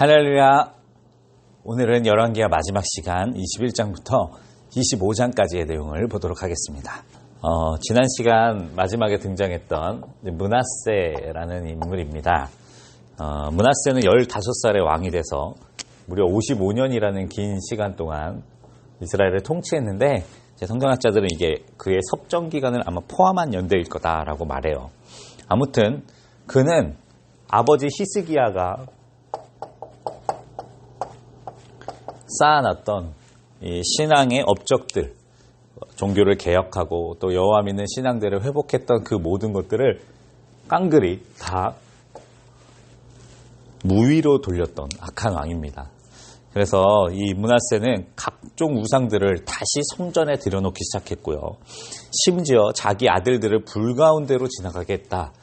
할렐루야. 오늘은 열왕기하 마지막 시간 21장부터 25장까지의 내용을 보도록 하겠습니다. 지난 시간 마지막에 등장했던 므낫세라는 인물입니다. 므낫세는 15살의 왕이 돼서 무려 55년이라는 긴 시간 동안 이스라엘을 통치했는데, 성경학자들은 이게 그의 섭정 기간을 아마 포함한 연대일 거다라고 말해요. 아무튼 그는 아버지 히스기야가 쌓아놨던 이 신앙의 업적들, 종교를 개혁하고 또 여호와 믿는 신앙들을 회복했던 그 모든 것들을 깡그리 다 무위로 돌렸던 악한 왕입니다. 그래서 이 므낫세는 각종 우상들을 다시 성전에 들여놓기 시작했고요. 심지어 자기 아들들을 불 가운데로 지나가게 했다.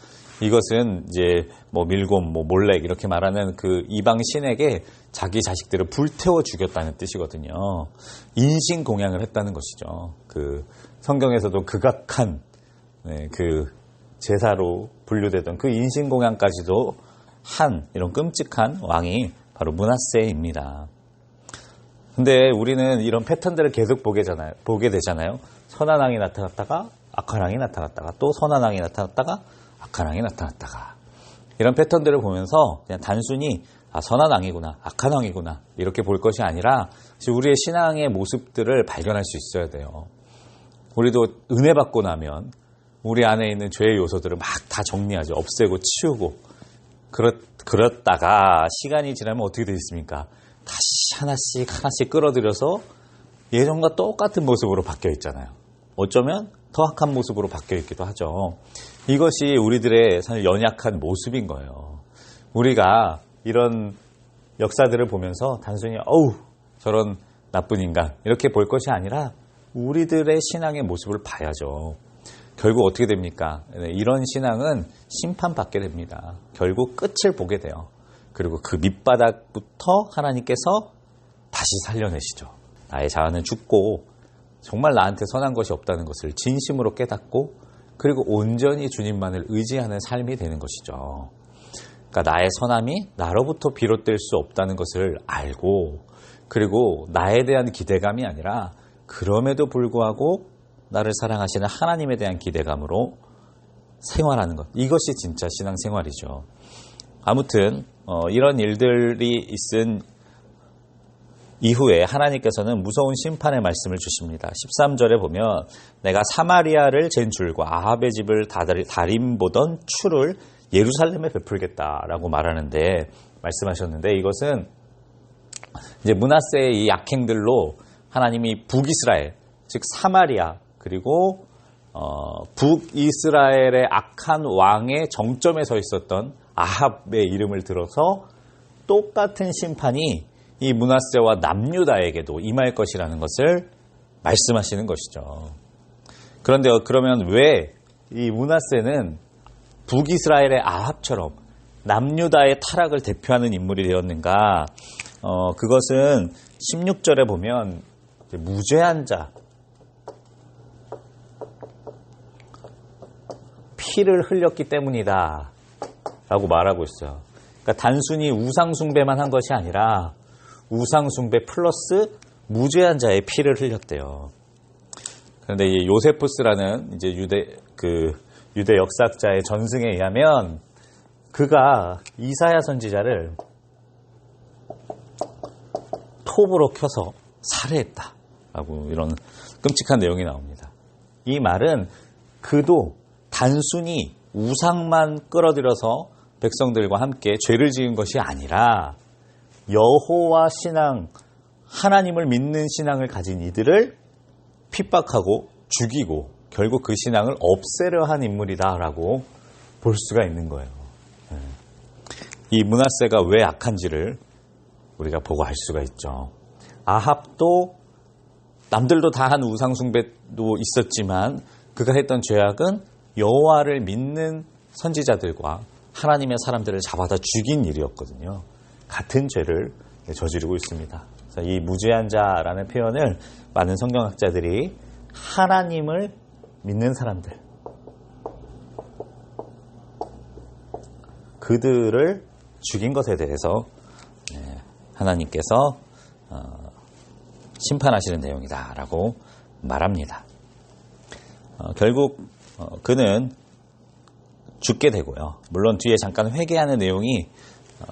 이것은 이제 밀곰, 몰렉 이렇게 말하는 그 이방 신에게 자기 자식들을 불태워 죽였다는 뜻이거든요. 인신 공양을 했다는 것이죠. 그 성경에서도 극악한 그 제사로 분류되던 그 인신 공양까지도 한 이런 끔찍한 왕이 바로 므낫세입니다. 근데 우리는 이런 패턴들을 계속 보게 되잖아요. 선한 왕이 나타났다가 악한 왕이 나타났다가 또 선한 왕이 나타났다가 악한 왕이 나타났다가, 이런 패턴들을 보면서 그냥 단순히 선한 왕이구나, 악한 왕이구나 이렇게 볼 것이 아니라 우리의 신앙의 모습들을 발견할 수 있어야 돼요. 우리도 은혜 받고 나면 우리 안에 있는 죄의 요소들을 막 다 정리하죠. 없애고 치우고. 그렇다가 시간이 지나면 어떻게 되겠습니까? 다시 하나씩 끌어들여서 예전과 똑같은 모습으로 바뀌어 있잖아요. 어쩌면 더 악한 모습으로 바뀌어 있기도 하죠. 이것이 우리들의 사실 연약한 모습인 거예요. 우리가 이런 역사들을 보면서 단순히 저런 나쁜 인간 이렇게 볼 것이 아니라 우리들의 신앙의 모습을 봐야죠. 결국 어떻게 됩니까? 이런 신앙은 심판받게 됩니다. 결국 끝을 보게 돼요. 그리고 그 밑바닥부터 하나님께서 다시 살려내시죠. 나의 자아는 죽고 정말 나한테 선한 것이 없다는 것을 진심으로 깨닫고, 그리고 온전히 주님만을 의지하는 삶이 되는 것이죠. 그러니까 나의 선함이 나로부터 비롯될 수 없다는 것을 알고, 그리고 나에 대한 기대감이 아니라 그럼에도 불구하고 나를 사랑하시는 하나님에 대한 기대감으로 생활하는 것, 이것이 진짜 신앙생활이죠. 아무튼 이런 일들이 있은 이후에 하나님께서는 무서운 심판의 말씀을 주십니다. 13절에 보면 내가 사마리아를 잰 줄과 아합의 집을 다림보던 추를 예루살렘에 베풀겠다라고 말씀하셨는데, 이것은 이제 므낫세의 이 악행들로 하나님이 북이스라엘, 즉 사마리아, 그리고 북이스라엘의 악한 왕의 정점에 서 있었던 아합의 이름을 들어서 똑같은 심판이 이 므낫세와 남유다에게도 임할 것이라는 것을 말씀하시는 것이죠. 그런데 그러면 왜 이 므낫세는 북이스라엘의 아합처럼 남유다의 타락을 대표하는 인물이 되었는가? 그것은 16절에 보면 무죄한 자, 피를 흘렸기 때문이다 라고 말하고 있어요. 그러니까 단순히 우상숭배만 한 것이 아니라 우상숭배 플러스 무죄한 자의 피를 흘렸대요. 그런데 이 요세푸스라는 이제 유대 역사학자의 전승에 의하면 그가 이사야 선지자를 톱으로 켜서 살해했다라고 이런 끔찍한 내용이 나옵니다. 이 말은 그도 단순히 우상만 끌어들여서 백성들과 함께 죄를 지은 것이 아니라 여호와 신앙, 하나님을 믿는 신앙을 가진 이들을 핍박하고 죽이고 결국 그 신앙을 없애려 한 인물이다라고 볼 수가 있는 거예요. 이 므낫세가 왜 악한지를 우리가 보고 알 수가 있죠. 아합도 남들도 다 한 우상숭배도 있었지만 그가 했던 죄악은 여호와를 믿는 선지자들과 하나님의 사람들을 잡아다 죽인 일이었거든요. 같은 죄를 저지르고 있습니다. 그래서 이 무죄한 자라는 표현을 많은 성경학자들이 하나님을 믿는 사람들, 그들을 죽인 것에 대해서 하나님께서 심판하시는 내용이다라고 말합니다. 결국 그는 죽게 되고요. 물론 뒤에 잠깐 회개하는 내용이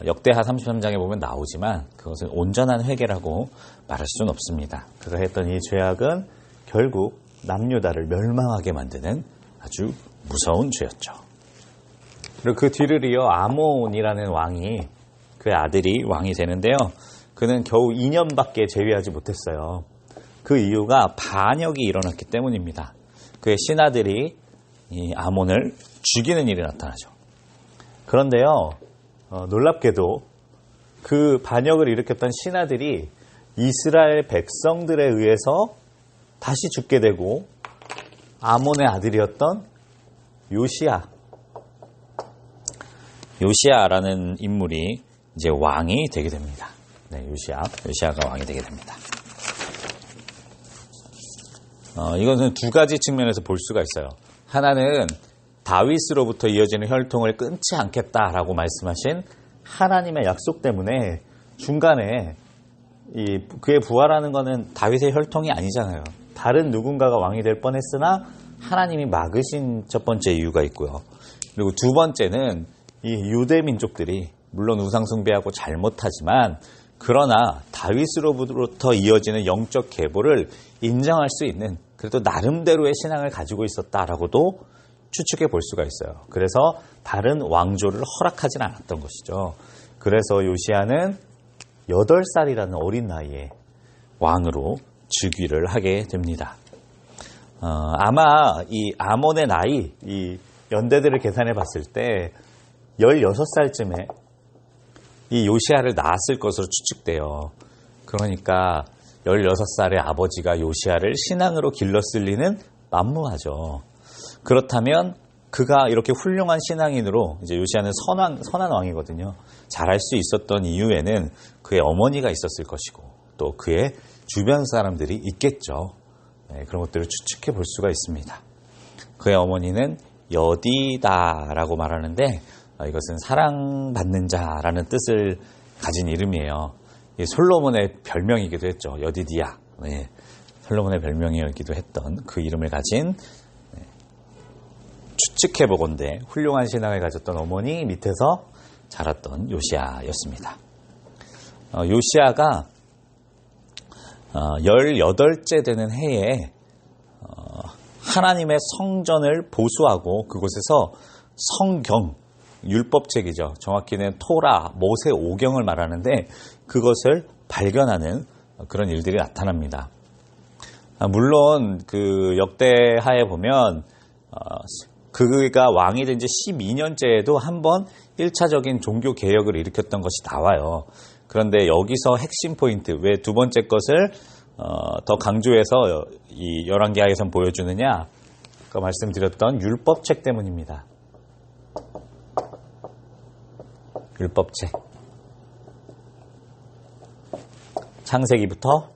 역대하 33장에 보면 나오지만 그것은 온전한 회개라고 말할 수는 없습니다. 그가 했던 이 죄악은 결국 남유다를 멸망하게 만드는 아주 무서운 죄였죠. 그리고 그 뒤를 이어 아몬이라는 왕이, 그의 아들이 왕이 되는데요. 그는 겨우 2년밖에 재위하지 못했어요. 그 이유가 반역이 일어났기 때문입니다. 그의 신하들이 이 아몬을 죽이는 일이 나타나죠. 그런데요, 놀랍게도 그 반역을 일으켰던 신하들이 이스라엘 백성들에 의해서 다시 죽게 되고 아몬의 아들이었던 요시야라는 인물이 이제 왕이 되게 됩니다. 네, 요시야가 왕이 되게 됩니다. 이것은 두 가지 측면에서 볼 수가 있어요. 하나는 다윗으로부터 이어지는 혈통을 끊지 않겠다라고 말씀하신 하나님의 약속 때문에 중간에 그의 부활하는 것은 다윗의 혈통이 아니잖아요. 다른 누군가가 왕이 될 뻔했으나 하나님이 막으신 첫 번째 이유가 있고요. 그리고 두 번째는 이 유대 민족들이 물론 우상 숭배하고 잘못하지만 그러나 다윗으로부터 이어지는 영적 계보를 인정할 수 있는 그래도 나름대로의 신앙을 가지고 있었다라고도 추측해 볼 수가 있어요. 그래서 다른 왕조를 허락하진 않았던 것이죠. 그래서 요시야는 8살이라는 어린 나이에 왕으로 즉위를 하게 됩니다. 아마 이 아몬의 나이, 이 연대들을 계산해 봤을 때 16살쯤에 이 요시야를 낳았을 것으로 추측돼요. 그러니까 16살의 아버지가 요시야를 신앙으로 길렀을 리는 만무하죠. 그렇다면 그가 이렇게 훌륭한 신앙인으로 이제 요시야는 선한 왕이거든요. 잘할 수 있었던 이유에는 그의 어머니가 있었을 것이고 또 그의 주변 사람들이 있겠죠. 네, 그런 것들을 추측해 볼 수가 있습니다. 그의 어머니는 여디다라고 말하는데 이것은 사랑받는 자라는 뜻을 가진 이름이에요. 솔로몬의 별명이기도 했죠. 여디디야. 네, 솔로몬의 별명이기도 했던 그 이름을 가진 추측해보건대 훌륭한 신앙을 가졌던 어머니 밑에서 자랐던 요시야였습니다. 요시야가 18째 되는 해에 하나님의 성전을 보수하고 그곳에서 성경, 율법책이죠. 정확히는 토라, 모세 5경을 말하는데 그것을 발견하는 그런 일들이 나타납니다. 물론 그 역대하에 보면 그가 왕이 된 지 12년째에도 한번 1차적인 종교 개혁을 일으켰던 것이 나와요. 그런데 여기서 핵심 포인트, 왜 두 번째 것을 더 강조해서 이 열왕기하에선 보여주느냐? 아까 말씀드렸던 율법책 때문입니다. 율법책. 창세기부터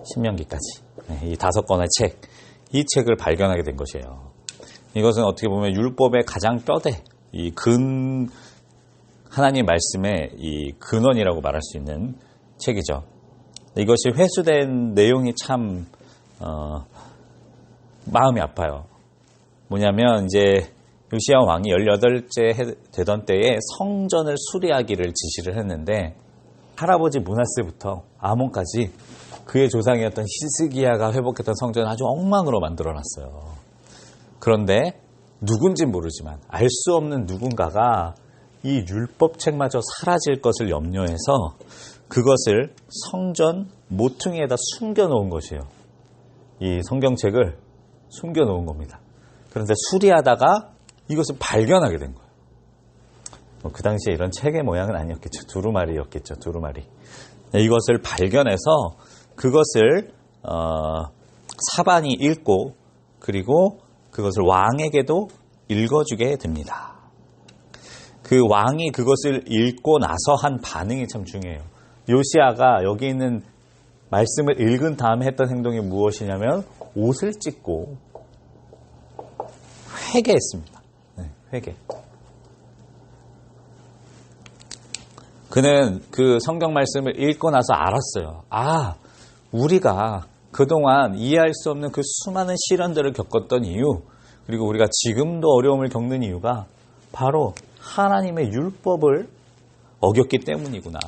신명기까지. 이 5권의 책. 이 책을 발견하게 된 것이에요. 이것은 어떻게 보면 율법의 가장 뼈대, 하나님 말씀의 이 근원이라고 말할 수 있는 책이죠. 이것이 회수된 내용이 참, 마음이 아파요. 뭐냐면, 이제, 요시야 왕이 18째 되던 때에 성전을 수리하기를 지시를 했는데, 할아버지 므낫세부터 아몬까지 그의 조상이었던 히스기야가 회복했던 성전을 아주 엉망으로 만들어놨어요. 그런데 누군진 모르지만 알 수 없는 누군가가 이 율법책마저 사라질 것을 염려해서 그것을 성전 모퉁이에다 숨겨놓은 것이에요. 이 성경책을 숨겨놓은 겁니다. 그런데 수리하다가 이것을 발견하게 된 거예요. 그 당시에 이런 책의 모양은 아니었겠죠. 두루마리였겠죠. 두루마리. 이것을 발견해서 그것을 사반이 읽고 그리고 그것을 왕에게도 읽어주게 됩니다. 그 왕이 그것을 읽고 나서 한 반응이 참 중요해요. 요시야가 여기 있는 말씀을 읽은 다음에 했던 행동이 무엇이냐면 옷을 찢고 회개했습니다. 네, 회개. 그는 그 성경 말씀을 읽고 나서 알았어요. 아, 우리가 그동안 이해할 수 없는 그 수많은 시련들을 겪었던 이유, 그리고 우리가 지금도 어려움을 겪는 이유가 바로 하나님의 율법을 어겼기 때문이구나.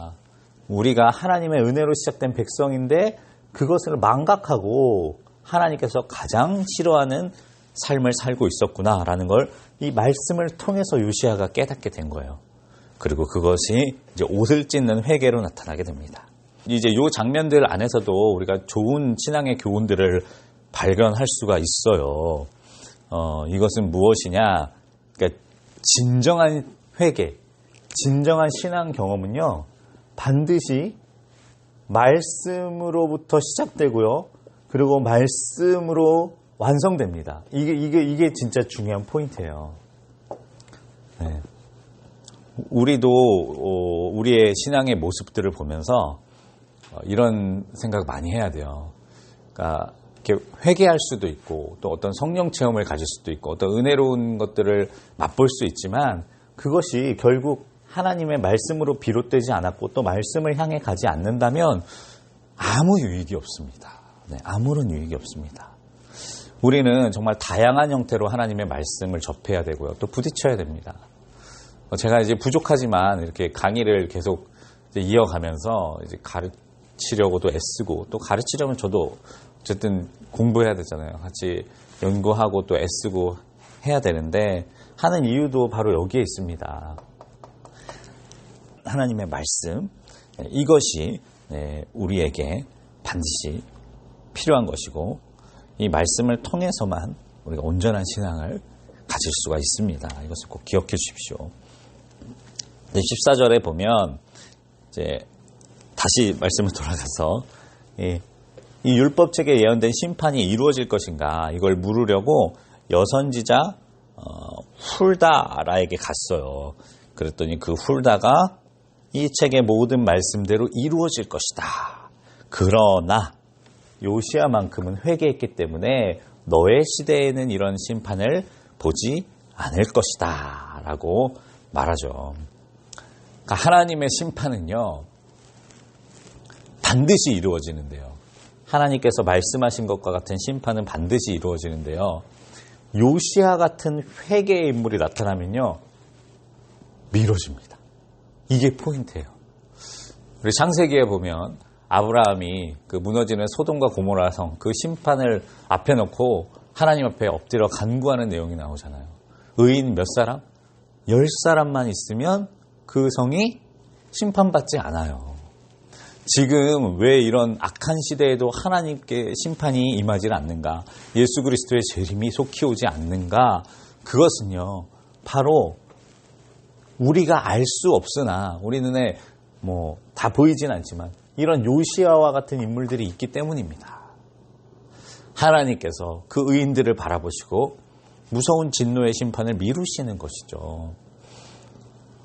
우리가 하나님의 은혜로 시작된 백성인데 그것을 망각하고 하나님께서 가장 싫어하는 삶을 살고 있었구나라는 걸 이 말씀을 통해서 요시야가 깨닫게 된 거예요. 그리고 그것이 이제 옷을 찢는 회개로 나타나게 됩니다. 이제 요 장면들 안에서도 우리가 좋은 신앙의 교훈들을 발견할 수가 있어요. 이것은 무엇이냐? 그러니까 진정한 회개, 진정한 신앙 경험은요, 반드시 말씀으로부터 시작되고요, 그리고 말씀으로 완성됩니다. 이게 진짜 중요한 포인트예요. 네. 우리도 우리의 신앙의 모습들을 보면서 이런 생각 많이 해야 돼요. 그러니까 이렇게 회개할 수도 있고 또 어떤 성령 체험을 가질 수도 있고 어떤 은혜로운 것들을 맛볼 수 있지만 그것이 결국 하나님의 말씀으로 비롯되지 않았고 또 말씀을 향해 가지 않는다면 아무 유익이 없습니다. 네, 아무런 유익이 없습니다. 우리는 정말 다양한 형태로 하나님의 말씀을 접해야 되고요. 또 부딪혀야 됩니다. 제가 이제 부족하지만 이렇게 강의를 계속 이제 이어가면서 이제 가르치려고도 애쓰고 또 가르치려면 저도 어쨌든 공부해야 되잖아요. 같이 연구하고 또 애쓰고 해야 되는데 하는 이유도 바로 여기에 있습니다. 하나님의 말씀, 이것이 우리에게 반드시 필요한 것이고 이 말씀을 통해서만 우리가 온전한 신앙을 가질 수가 있습니다. 이것을 꼭 기억해 주십시오. 14절에 보면 이제 다시 말씀을 돌아가서 이 율법책에 예언된 심판이 이루어질 것인가 이걸 물으려고 여선지자 훌다라에게 갔어요. 그랬더니 그 훌다가 이 책의 모든 말씀대로 이루어질 것이다. 그러나 요시야만큼은 회개했기 때문에 너의 시대에는 이런 심판을 보지 않을 것이다 라고 말하죠. 그러니까 하나님의 심판은요 반드시 이루어지는데요. 하나님께서 말씀하신 것과 같은 심판은 반드시 이루어지는데요. 요시야 같은 회개의 인물이 나타나면요 미뤄집니다. 이게 포인트예요. 우리 창세기에 보면 아브라함이 그 무너지는 소돔과 고모라 성 그 심판을 앞에 놓고 하나님 앞에 엎드려 간구하는 내용이 나오잖아요. 의인 몇 사람? 10사람만 있으면 그 성이 심판받지 않아요. 지금 왜 이런 악한 시대에도 하나님께 심판이 임하지 않는가? 예수 그리스도의 재림이 속히 오지 않는가? 그것은요 바로 우리가 알 수 없으나 우리 눈에 다 보이진 않지만 이런 요시야와 같은 인물들이 있기 때문입니다. 하나님께서 그 의인들을 바라보시고 무서운 진노의 심판을 미루시는 것이죠.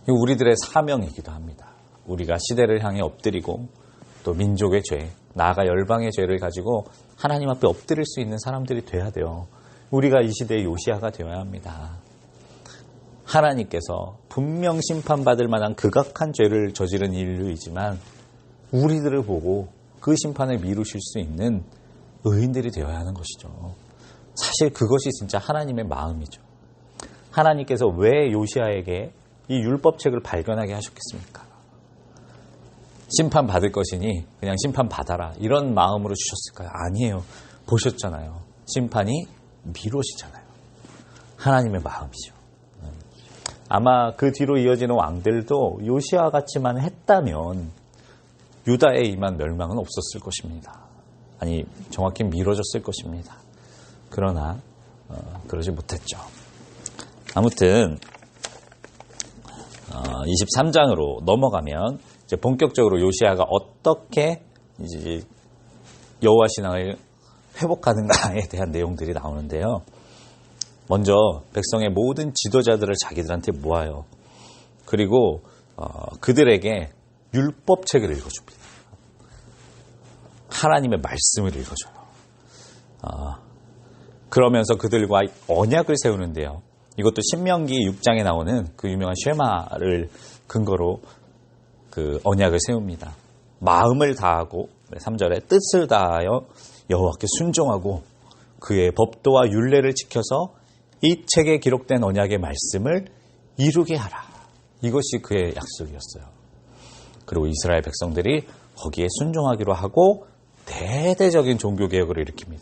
우리들의 사명이기도 합니다. 우리가 시대를 향해 엎드리고 또 민족의 죄, 나아가 열방의 죄를 가지고 하나님 앞에 엎드릴 수 있는 사람들이 돼야 돼요. 우리가 이 시대의 요시야가 되어야 합니다. 하나님께서 분명 심판받을 만한 극악한 죄를 저지른 인류이지만 우리들을 보고 그 심판을 미루실 수 있는 의인들이 되어야 하는 것이죠. 사실 그것이 진짜 하나님의 마음이죠. 하나님께서 왜 요시야에게 이 율법책을 발견하게 하셨겠습니까? 심판받을 것이니 그냥 심판받아라 이런 마음으로 주셨을까요? 아니에요. 보셨잖아요. 심판이 미뤄지잖아요. 하나님의 마음이죠. 아마 그 뒤로 이어지는 왕들도 요시야 같이만 했다면 유다에 임한 멸망은 없었을 것입니다. 아니 정확히 미뤄졌을 것입니다. 그러나 그러지 못했죠. 아무튼 23장으로 넘어가면 이제 본격적으로 요시야가 어떻게 이제 여호와 신앙을 회복하는가에 대한 내용들이 나오는데요. 먼저 백성의 모든 지도자들을 자기들한테 모아요. 그리고 그들에게 율법책을 읽어줍니다. 하나님의 말씀을 읽어줘요. 그러면서 그들과 언약을 세우는데요. 이것도 신명기 6장에 나오는 그 유명한 쉐마를 근거로 그 언약을 세웁니다. 마음을 다하고 3절에 뜻을 다하여 여호와께 순종하고 그의 법도와 율례를 지켜서 이 책에 기록된 언약의 말씀을 이루게 하라. 이것이 그의 약속이었어요. 그리고 이스라엘 백성들이 거기에 순종하기로 하고 대대적인 종교개혁을 일으킵니다.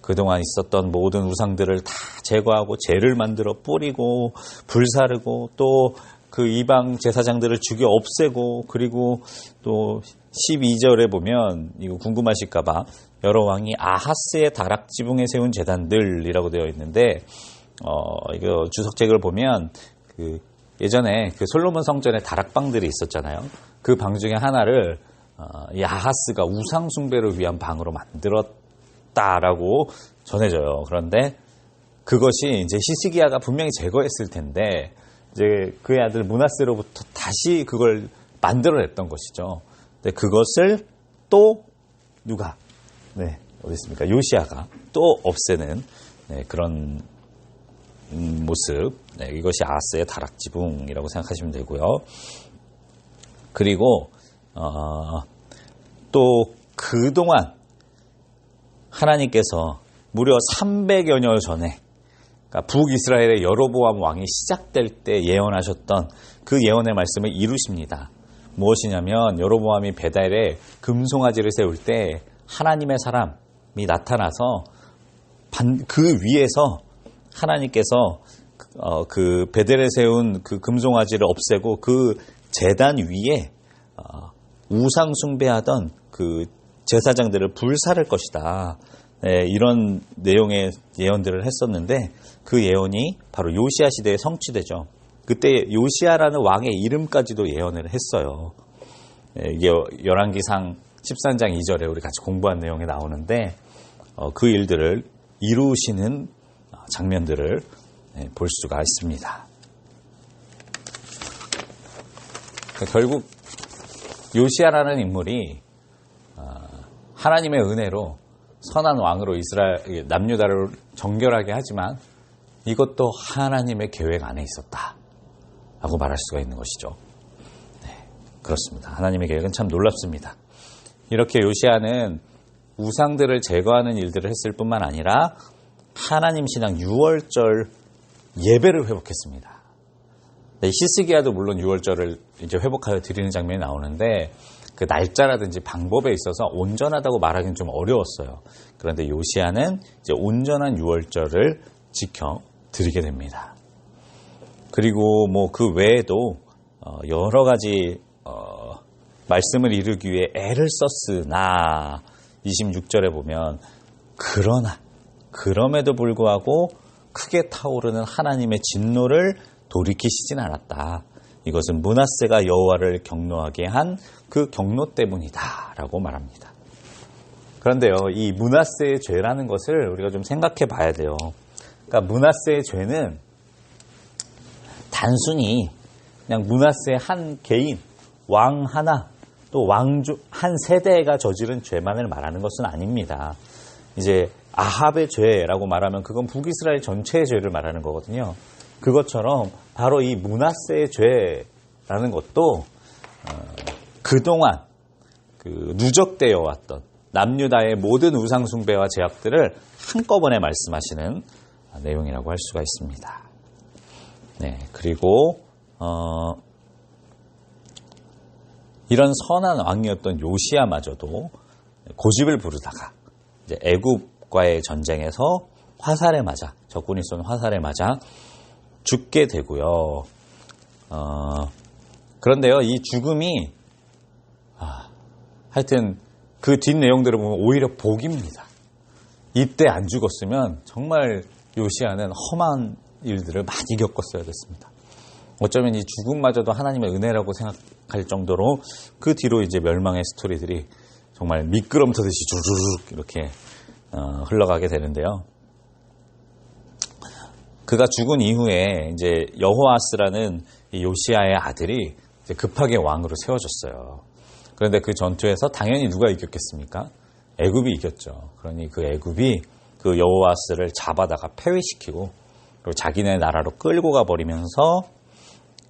그동안 있었던 모든 우상들을 다 제거하고 재를 만들어 뿌리고 불사르고 또 그 이방 제사장들을 죽여 없애고, 그리고 또 12절에 보면 이거 궁금하실까봐 여러 왕이 아하스의 다락 지붕에 세운 제단들이라고 되어 있는데 이거 주석책을 보면 그 예전에 그 솔로몬 성전에 다락방들이 있었잖아요. 그 방 중에 하나를 이 아하스가 우상 숭배를 위한 방으로 만들었다라고 전해져요. 그런데 그것이 이제 히스기야가 분명히 제거했을 텐데 이제 그의 아들 므낫세로부터 다시 그걸 만들어냈던 것이죠. 근데 그것을 또 누가 어디 있습니까? 요시야가 또 없애는 그런 모습. 이것이 아하스의 다락지붕이라고 생각하시면 되고요. 그리고 또 그동안 하나님께서 무려 300여 년 전에, 그러니까 북이스라엘의 여로보암 왕이 시작될 때 예언하셨던 그 예언의 말씀을 이루십니다. 무엇이냐면 여로보암이 베델에 금송아지를 세울 때 하나님의 사람이 나타나서 그 위에서 하나님께서 그 베델에 세운 그 금송아지를 없애고 그 제단 위에 우상 숭배하던 그 제사장들을 불사를 것이다. 이런 내용의 예언들을 했었는데 그 예언이 바로 요시야 시대에 성취되죠. 그때 요시야라는 왕의 이름까지도 예언을 했어요. 이게 열왕기상 13장 2절에 우리 같이 공부한 내용이 나오는데 그 일들을 이루시는 장면들을 볼 수가 있습니다. 결국 요시야라는 인물이 하나님의 은혜로 선한 왕으로 이스라엘 남유다를 정결하게 하지만 이것도 하나님의 계획 안에 있었다라고 말할 수가 있는 것이죠. 그렇습니다. 하나님의 계획은 참 놀랍습니다. 이렇게 요시야는 우상들을 제거하는 일들을 했을 뿐만 아니라 하나님 신앙 6월절 예배를 회복했습니다. 히스기야도 물론 6월절을 이제 회복하여 드리는 장면이 나오는데 그 날짜라든지 방법에 있어서 온전하다고 말하기는 좀 어려웠어요. 그런데 요시야는 이제 온전한 6월절을 지켜 드리게 됩니다. 그리고 뭐 그 외에도 여러 가지 말씀을 이루기 위해 애를 썼으나 26절에 보면 그러나 그럼에도 불구하고 크게 타오르는 하나님의 진노를 돌이키시진 않았다. 이것은 므낫세가 여호와를 경노하게 한 그 경노 때문이다라고 말합니다. 그런데요, 이 므낫세의 죄라는 것을 우리가 좀 생각해 봐야 돼요. 그러니까 므낫세의 죄는 단순히 그냥 므낫세의 한 개인, 왕 하나, 또 왕조 한 세대가 저지른 죄만을 말하는 것은 아닙니다. 이제 아합의 죄라고 말하면 그건 북이스라엘 전체의 죄를 말하는 거거든요. 그것처럼 바로 이 므낫세의 죄라는 것도 그동안 누적되어 왔던 남유다의 모든 우상 숭배와 죄악들을 한꺼번에 말씀하시는 내용이라고 할 수가 있습니다. 네, 그리고 이런 선한 왕이었던 요시야마저도 고집을 부르다가 이제 애굽과의 전쟁에서 화살에 맞아, 적군이 쏜 화살에 맞아 죽게 되고요. 그런데요, 이 죽음이 하여튼 그 뒷 내용들을 보면 오히려 복입니다. 이때 안 죽었으면 정말 요시야는 험한 일들을 많이 겪었어야 됐습니다. 어쩌면 이 죽음마저도 하나님의 은혜라고 생각할 정도로 그 뒤로 이제 멸망의 스토리들이 정말 미끄럼터듯이 주르륵 이렇게 흘러가게 되는데요. 그가 죽은 이후에 이제 여호아스라는 이 요시야의 아들이 이제 급하게 왕으로 세워졌어요. 그런데 그 전투에서 당연히 누가 이겼겠습니까? 애굽이 이겼죠. 그러니 그 애굽이 그 여호아스를 잡아다가 폐위시키고 그리고 자기네 나라로 끌고 가버리면서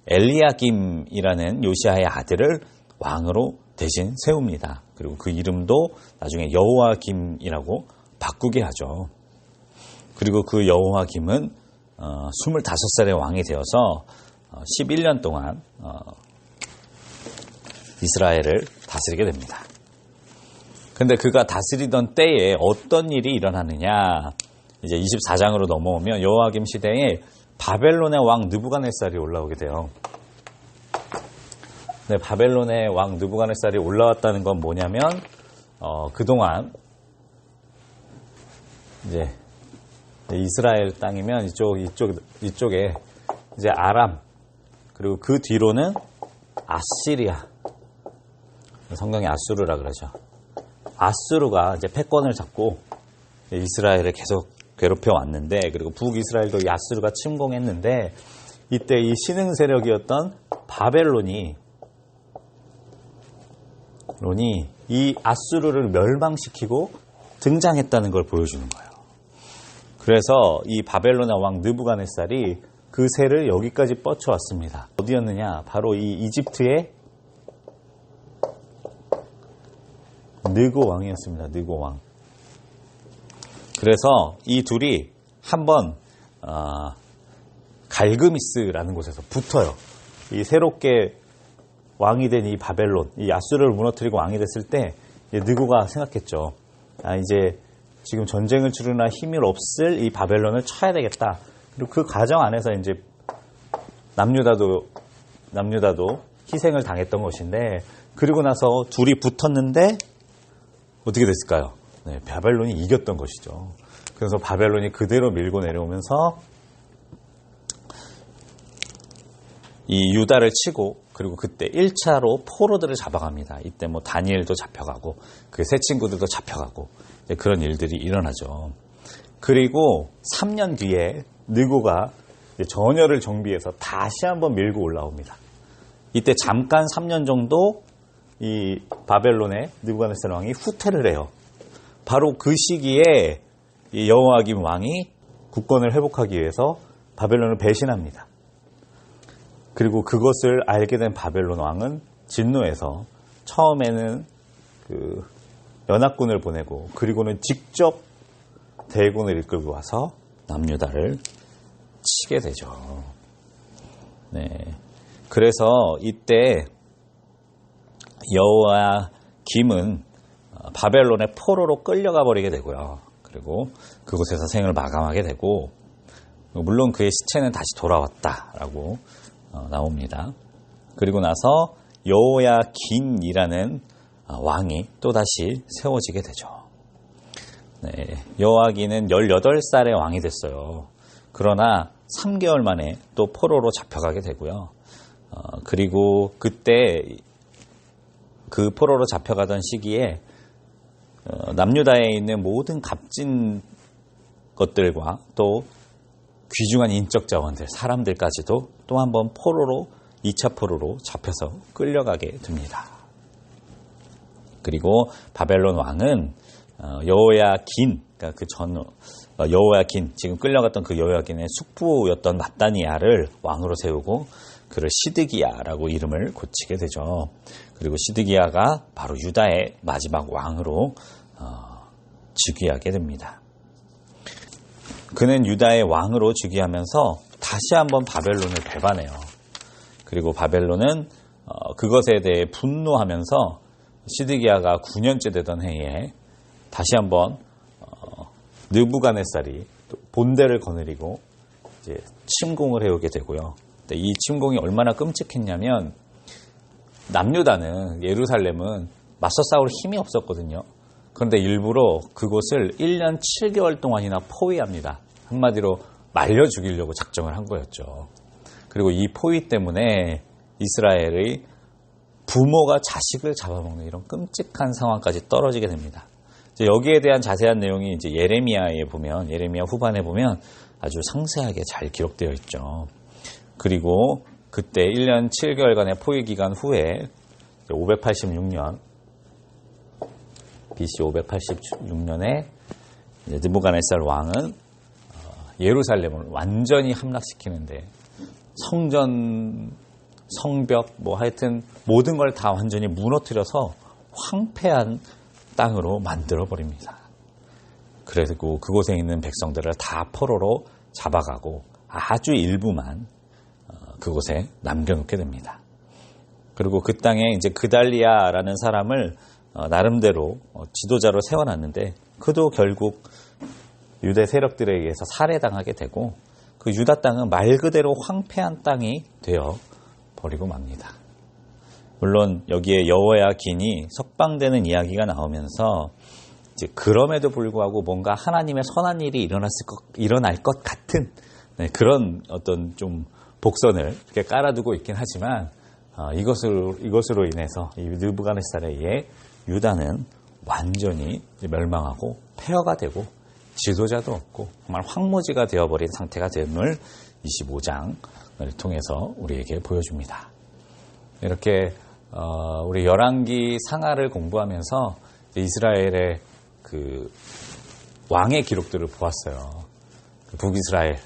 엘리야김이라는 요시야의 아들을 왕으로 대신 세웁니다. 그리고 그 이름도 나중에 여호야김이라고 바꾸게 하죠. 그리고 그 여호야김은 25살의 왕이 되어서 11년 동안 이스라엘을 다스리게 됩니다. 근데 그가 다스리던 때에 어떤 일이 일어나느냐, 이제 24장으로 넘어오면 여호야김 시대에 바벨론의 왕 느부갓네살이 올라오게 돼요. 네, 바벨론의 왕 느부갓네살이 올라왔다는 건 뭐냐면 그동안 이제 이스라엘 땅이면 이쪽에 이제 아람, 그리고 그 뒤로는 아시리아, 성경에 아수르라 그러죠. 아수르가 이제 패권을 잡고 이스라엘을 계속 괴롭혀 왔는데, 그리고 북이스라엘도 이 아수르가 침공했는데, 이때 이 신흥 세력이었던 바벨론이 이 아수르를 멸망시키고 등장했다는 걸 보여주는 거예요. 그래서 이 바벨론의 왕 느부갓네살이 그 세를 여기까지 뻗쳐왔습니다. 어디였느냐? 바로 이 이집트의 느고 왕이었습니다. 느고 왕. 그래서 이 둘이 한번 갈그미스라는 곳에서 붙어요. 이 새롭게 왕이 된 이 바벨론, 이 아수르를 무너뜨리고 왕이 됐을 때 느고가 생각했죠. 이제 지금 전쟁을 치르나 힘이 없을 이 바벨론을 쳐야 되겠다. 그리고 그 과정 안에서 이제 남유다도 희생을 당했던 것인데, 그리고 나서 둘이 붙었는데 어떻게 됐을까요? 네, 바벨론이 이겼던 것이죠. 그래서 바벨론이 그대로 밀고 내려오면서 이 유다를 치고, 그리고 그때 1차로 포로들을 잡아갑니다. 이때 뭐 다니엘도 잡혀가고 그 세 친구들도 잡혀가고 그런 일들이 일어나죠. 그리고 3년 뒤에 느고가 전열을 정비해서 다시 한번 밀고 올라옵니다. 이때 잠깐 3년 정도 이 바벨론의 느부갓네살 왕이 후퇴를 해요. 바로 그 시기에 이 여호야김 왕이 국권을 회복하기 위해서 바벨론을 배신합니다. 그리고 그것을 알게 된 바벨론 왕은 진노해서 처음에는 그 연합군을 보내고, 그리고는 직접 대군을 이끌고 와서 남유다를 치게 되죠. 네. 그래서 이때 여호야김은 바벨론의 포로로 끌려가 버리게 되고요. 그리고 그곳에서 생을 마감하게 되고, 물론 그의 시체는 다시 돌아왔다라고 나옵니다. 그리고 나서 여호야긴이라는 왕이 또다시 세워지게 되죠. 네, 여호야긴은 18살의 왕이 됐어요. 그러나 3개월 만에 또 포로로 잡혀가게 되고요. 그리고 그때 그 포로로 잡혀가던 시기에 남유다에 있는 모든 값진 것들과 또 귀중한 인적 자원들, 사람들까지도 또 한 번 포로로, 2차 포로로 잡혀서 끌려가게 됩니다. 그리고 바벨론 왕은 여호야긴, 그러니까 여호야긴, 지금 끌려갔던 그 여호야긴의 숙부였던 마따니아를 왕으로 세우고 그를 시드기야라고 이름을 고치게 되죠. 그리고 시드기야가 바로 유다의 마지막 왕으로 즉위하게 됩니다. 그는 유다의 왕으로 즉위하면서 다시 한번 바벨론을 배반해요. 그리고 바벨론은 그것에 대해 분노하면서 시드기야가 9년째 되던 해에 다시 한번 느부갓네살이 본대를 거느리고 이제 침공을 해오게 되고요. 근데 이 침공이 얼마나 끔찍했냐면, 남유다는, 예루살렘은 맞서 싸울 힘이 없었거든요. 그런데 일부러 그곳을 1년 7개월 동안이나 포위합니다. 한마디로 말려 죽이려고 작정을 한 거였죠. 그리고 이 포위 때문에 이스라엘의 부모가 자식을 잡아먹는 이런 끔찍한 상황까지 떨어지게 됩니다. 여기에 대한 자세한 내용이 이제 예레미야 후반에 보면 아주 상세하게 잘 기록되어 있죠. 그리고 그때 1년 7개월간의 포위 기간 후에 586년 BC 586년에 느부갓네살 왕은 예루살렘을 완전히 함락시키는데 성전 성벽, 뭐 하여튼 모든 걸 다 완전히 무너뜨려서 황폐한 땅으로 만들어버립니다. 그리고 그곳에 있는 백성들을 다 포로로 잡아가고 아주 일부만 그곳에 남겨놓게 됩니다. 그리고 그 땅에 이제 그달리아라는 사람을 나름대로 지도자로 세워놨는데 그도 결국 유대 세력들에 의해서 살해당하게 되고 그 유다 땅은 말 그대로 황폐한 땅이 되어 버리고 맙니다. 물론 여기에 여호야긴이 석방되는 이야기가 나오면서 이제 그럼에도 불구하고 뭔가 하나님의 선한 일이 일어날 것 같은 그런 어떤 좀 복선을 이렇게 깔아두고 있긴 하지만 이것으로 인해서 이 느부갓네살에 의해 유다는 완전히 멸망하고 폐허가 되고 지도자도 없고 정말 황무지가 되어버린 상태가 됨을 25장을 통해서 우리에게 보여줍니다. 이렇게 우리 열왕기 상하를 공부하면서 이스라엘의 그 왕의 기록들을 보았어요. 북이스라엘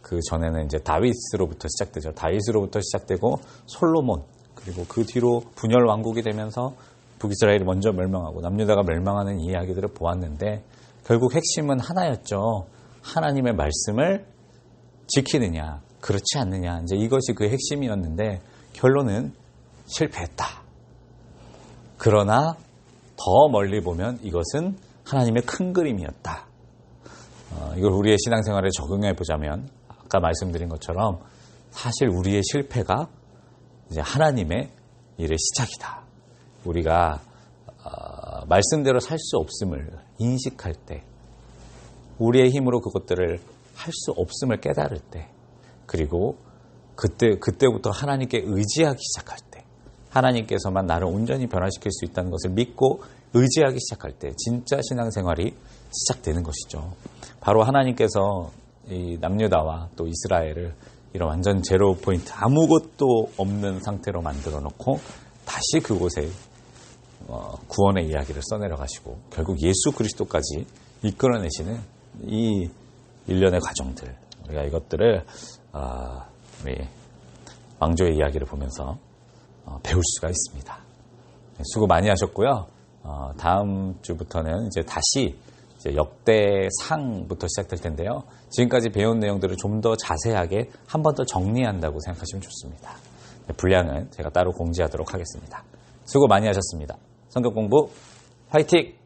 그 전에는 이제 다윗으로부터 시작되죠. 다윗으로부터 시작되고 솔로몬 그리고 그 뒤로 분열 왕국이 되면서 북이스라엘이 먼저 멸망하고 남유다가 멸망하는 이야기들을 보았는데 결국 핵심은 하나였죠. 하나님의 말씀을 지키느냐 그렇지 않느냐 이제 이것이 그 핵심이었는데 결론은 실패했다. 그러나 더 멀리 보면 이것은 하나님의 큰 그림이었다. 이걸 우리의 신앙생활에 적용해 보자면 아까 말씀드린 것처럼 사실 우리의 실패가 이제 하나님의 일의 시작이다. 우리가 말씀대로 살 수 없음을 인식할 때, 우리의 힘으로 그것들을 할 수 없음을 깨달을 때, 그리고 그때부터 하나님께 의지하기 시작할 때, 하나님께서만 나를 온전히 변화시킬 수 있다는 것을 믿고 의지하기 시작할 때 진짜 신앙생활이 시작되는 것이죠. 바로 하나님께서 이 남유다와 또 이스라엘을 이런 완전 제로 포인트 아무것도 없는 상태로 만들어 놓고 다시 그곳에 구원의 이야기를 써내려 가시고 결국 예수 그리스도까지 이끌어내시는 이 일련의 과정들, 우리가 이것들을 우리 왕조의 이야기를 보면서 배울 수가 있습니다. 수고 많이 하셨고요. 다음 주부터는 이제 다시 역대상부터 시작될 텐데요. 지금까지 배운 내용들을 좀 더 자세하게 한 번 더 정리한다고 생각하시면 좋습니다. 분량은 제가 따로 공지하도록 하겠습니다. 수고 많이 하셨습니다. 성경 공부 화이팅!